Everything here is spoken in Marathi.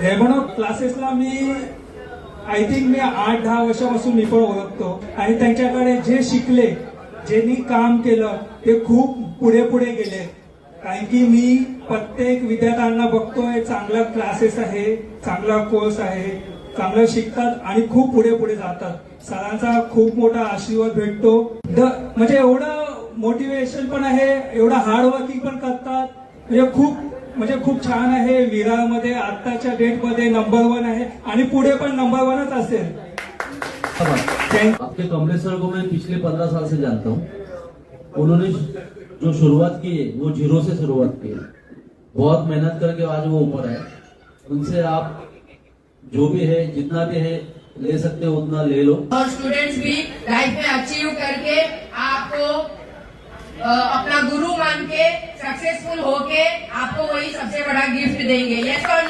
रेमंड क्लासेसला मी आय थिंक मी 8-10 वर्षापासून मी पण ओळखतो आणि त्यांच्याकडे जे शिकले, ज्यांनी काम केलं ते खूप पुढे पुढे गेले. कारण की मी प्रत्येक विद्यार्थ्यांना बघतोय, चांगला क्लासेस आहे, चांगला कोर्स आहे, चांगलं शिकतात आणि खूप पुढे पुढे जातात. सरांचा खूप मोठा आशीर्वाद भेटतो. म्हणजे एवढं मोटिवेशन पण आहे, एवढं हार्डवर्किंग पण करतात. म्हणजे खूप छान आहे. विरारमध्ये आताच्या डेटमध्ये नंबर 1 आहे आणि पुढे पण नंबर 1च असेल. आपके कमलेश सर को मैं पिछले 15 साल से जानता हूँ. उन्होंने जो शुरुआत की है वो जीरो से शुरुआत की है. बहुत मेहनत करके आज वो ऊपर है. उनसे आप जो भी है, जितना भी है ले सकते हो उतना ले लो. और स्टूडेंट्स भी लाइफ में अचीव करके आपको अपना गुरु मान के सक्सेसफुल होके आपको वही सबसे बड़ा गिफ्ट देंगे. यस और